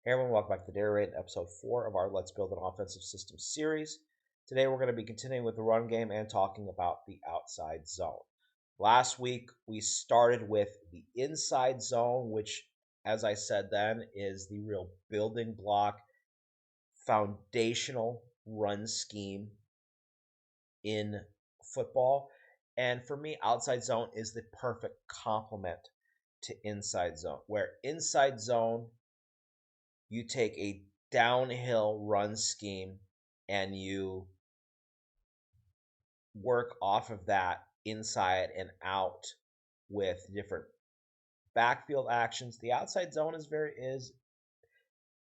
Hey everyone, welcome back to the Dairy Rate, episode 4 of our Let's Build an Offensive System series. Today we're going to be continuing with the run game and talking about the outside zone. Last week we started with the inside zone, which, as I said then, is the real building block, foundational run scheme in football. And for me, outside zone is the perfect complement to inside zone, where inside zone you take a downhill run scheme and you work off of that inside and out with different backfield actions. The outside zone is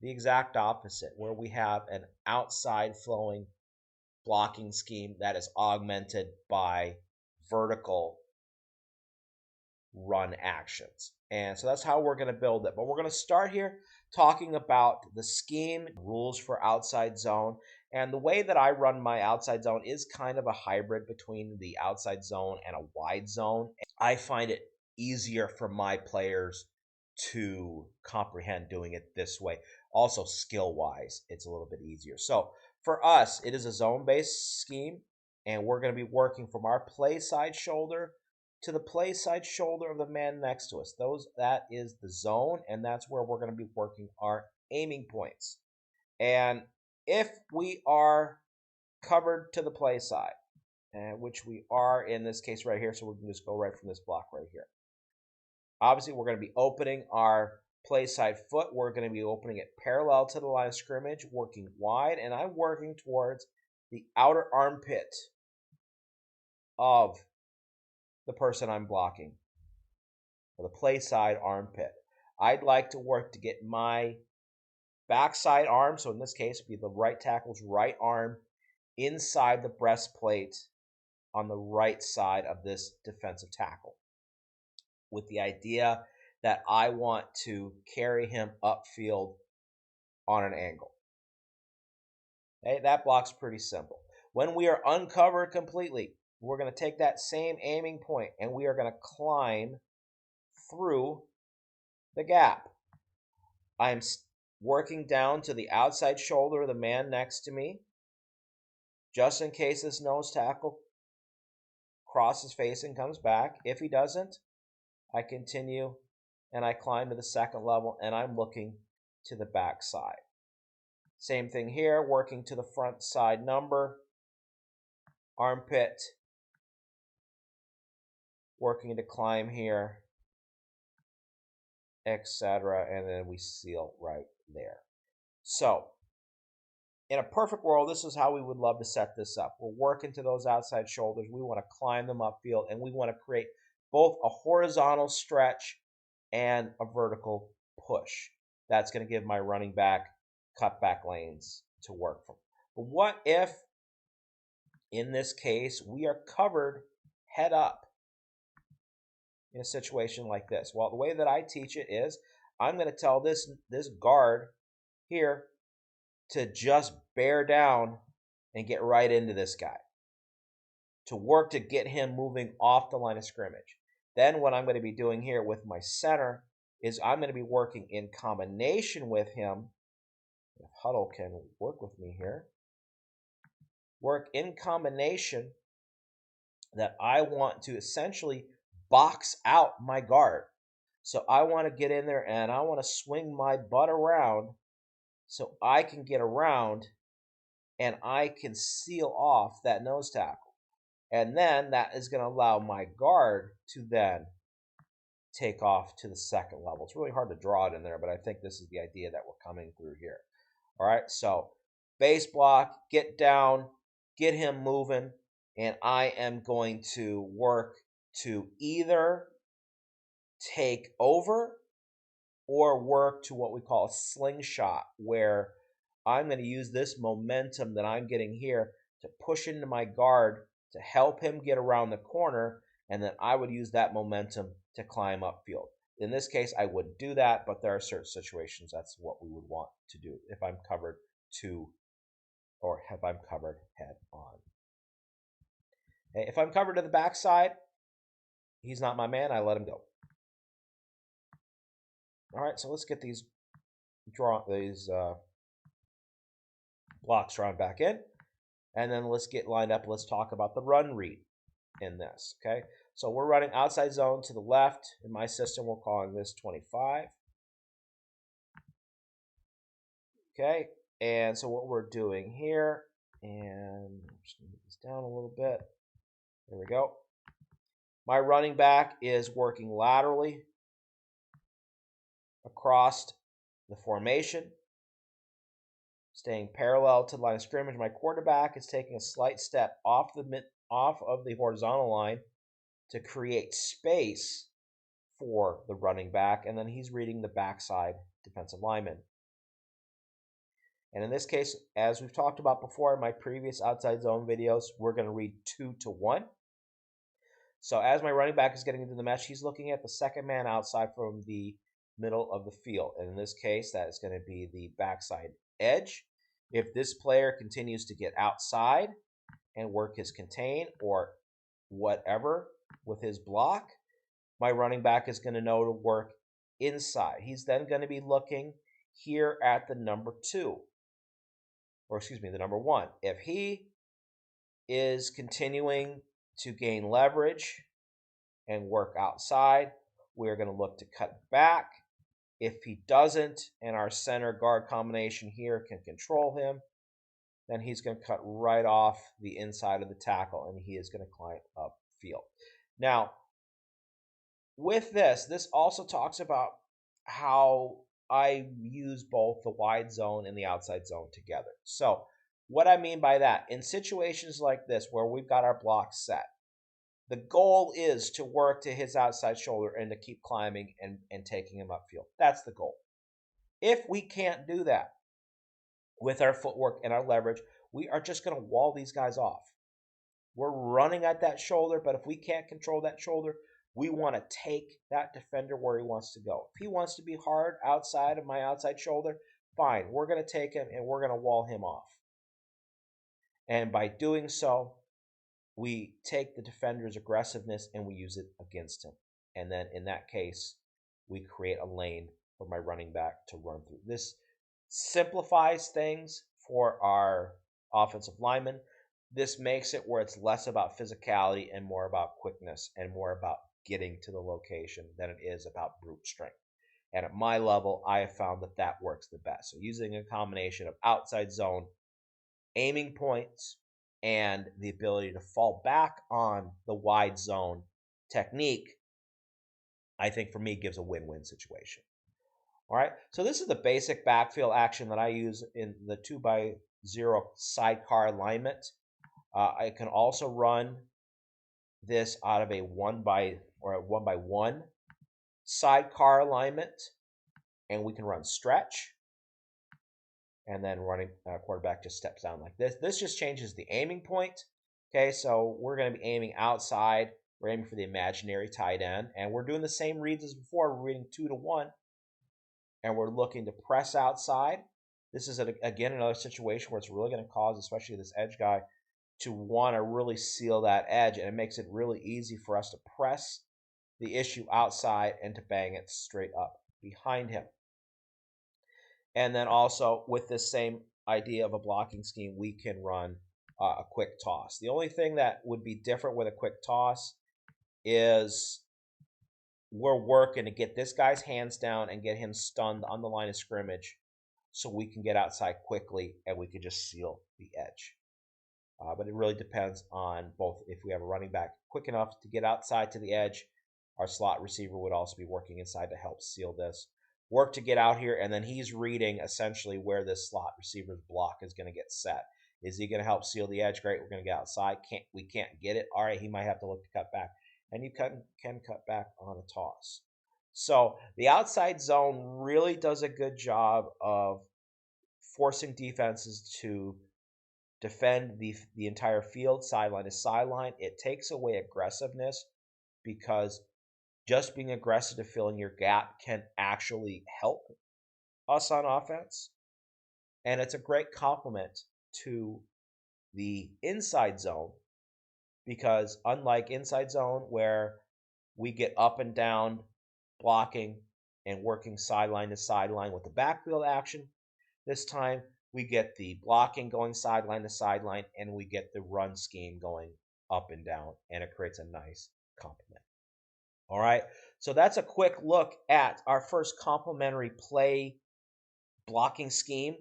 the exact opposite, where we have an outside flowing blocking scheme that is augmented by vertical run actions. And so that's how we're going to build it. But we're going to start here talking about the scheme, rules for outside zone. And the way that I run my outside zone is kind of a hybrid between the outside zone and a wide zone. I find it easier for my players to comprehend doing it this way. Also, skill wise, it's a little bit easier. So for us, it is a zone based scheme, and we're going to be working from our play side shoulder to the play side shoulder of the man next to us. That is the zone, and that's where we're going to be working our aiming points. And if we are covered to the play side, which we are in this case right here, so we can just go right from this block right here. Obviously, we're going to be opening our play side foot. We're going to be opening it parallel to the line of scrimmage, working wide, and I'm working towards the outer armpit of the person I'm blocking, or the play side armpit. I'd like to work to get my backside arm, so in this case, it'd be the right tackle's right arm, inside the breastplate on the right side of this defensive tackle, with the idea that I want to carry him upfield on an angle. Okay, that block's pretty simple. When we are uncovered completely, we're going to take that same aiming point and we are going to climb through the gap. I'm working down to the outside shoulder of the man next to me, just in case this nose tackle crosses face and comes back. If he doesn't, I continue and I climb to the second level and I'm looking to the back side. Same thing here, working to the front side number, armpit, working to climb here, etc. And then we seal right there. So, in a perfect world, this is how we would love to set this up. We're working to those outside shoulders. We want to climb them upfield, and we want to create both a horizontal stretch and a vertical push. That's going to give my running back cutback lanes to work from. But what if, in this case, we are covered head up in a situation like this? Well, the way that I teach it is I'm going to tell this guard here to just bear down and get right into this guy, to work to get him moving off the line of scrimmage. Then what I'm going to be doing here with my center is I'm going to be working in combination with him. If Huddle can work with me here. Work in combination that I want to essentially box out my guard. So I want to get in there and I want to swing my butt around so I can get around and I can seal off that nose tackle. And then that is going to allow my guard to then take off to the second level. It's really hard to draw it in there, but I think this is the idea that we're coming through here. All right, so base block, get down, get him moving, and I am going to work to either take over or work to what we call a slingshot, where I'm going to use this momentum that I'm getting here to push into my guard to help him get around the corner, and then I would use that momentum to climb upfield. In this case, I wouldn't do that, but there are certain situations that's what we would want to do if I'm covered or if I'm covered head on. If I'm covered to the backside, he's not my man, I let him go. All right, so let's get these draw these blocks drawn back in. And then let's get lined up. Let's talk about the run read in this, okay? So we're running outside zone to the left. In my system, we're calling this 25. Okay, and so what we're doing here, and I'm just going to move this down a little bit. There we go. My running back is working laterally across the formation, staying parallel to the line of scrimmage. My quarterback is taking a slight step off of the horizontal line to create space for the running back, and then he's reading the backside defensive lineman. And in this case, as we've talked about before in my previous outside zone videos, we're going to read 2 to 1. So as my running back is getting into the mesh, he's looking at the second man outside from the middle of the field. And in this case, that is going to be the backside edge. If this player continues to get outside and work his contain or whatever with his block, my running back is going to know to work inside. He's then going to be looking here at the number 2, or excuse me, the number 1. If he is continuing to gain leverage and work outside, we're going to look to cut back. If he doesn't, and our center guard combination here can control him, then he's going to cut right off the inside of the tackle, and he is going to climb upfield. Now, with this also talks about how I use both the wide zone and the outside zone together. So what I mean by that, in situations like this where we've got our block set, the goal is to work to his outside shoulder and to keep climbing and taking him upfield. That's the goal. If we can't do that with our footwork and our leverage, we are just going to wall these guys off. We're running at that shoulder, but if we can't control that shoulder, we want to take that defender where he wants to go. If he wants to be hard outside of my outside shoulder, fine. We're going to take him and we're going to wall him off. And by doing so, we take the defender's aggressiveness and we use it against him. And then in that case, we create a lane for my running back to run through. This simplifies things for our offensive linemen. This makes it where it's less about physicality and more about quickness and more about getting to the location than it is about brute strength. And at my level, I have found that that works the best. So using a combination of outside zone, aiming points, and the ability to fall back on the wide zone technique, I think for me gives a win-win situation. All right, so this is the basic backfield action that I use in the 2x0 sidecar alignment. I can also run this out of a 1x1 sidecar alignment, and we can run stretch, and then running quarterback just steps down like this. This just changes the aiming point. Okay, so we're going to be aiming outside. We're aiming for the imaginary tight end, and we're doing the same reads as before. We're reading 2 to 1, and we're looking to press outside. This is, again, another situation where it's really going to cause, especially this edge guy, to want to really seal that edge, and it makes it really easy for us to press the issue outside and to bang it straight up behind him. And then also with this same idea of a blocking scheme, we can run a quick toss. The only thing that would be different with a quick toss is we're working to get this guy's hands down and get him stunned on the line of scrimmage so we can get outside quickly and we can just seal the edge. But it really depends on both. If we have a running back quick enough to get outside to the edge, our slot receiver would also be working inside to help seal this. Work to get out here, and then he's reading essentially where this slot receiver's block is going to get set. Is he going to help seal the edge? Great, we're going to get outside. We can't get it. All right, he might have to look to cut back. And you can cut back on a toss. So the outside zone really does a good job of forcing defenses to defend the entire field, sideline to sideline. It takes away aggressiveness because just being aggressive to fill in your gap can actually help us on offense. And it's a great complement to the inside zone because unlike inside zone where we get up and down blocking and working sideline to sideline with the backfield action. This time we get the blocking going sideline to sideline, and we get the run scheme going up and down, and it creates a nice complement. All right, so that's a quick look at our first complementary play blocking scheme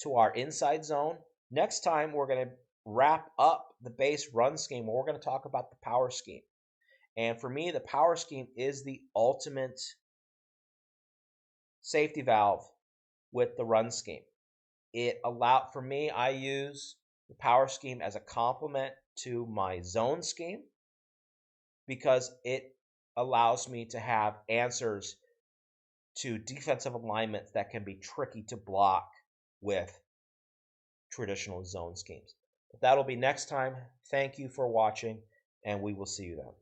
to our inside zone. Next time, we're going to wrap up the base run scheme. We're going to talk about the power scheme. And for me, the power scheme is the ultimate safety valve with the run scheme. For me, I use the power scheme as a complement to my zone scheme because it allows me to have answers to defensive alignments that can be tricky to block with traditional zone schemes. But that'll be next time. Thank you for watching, and we will see you then.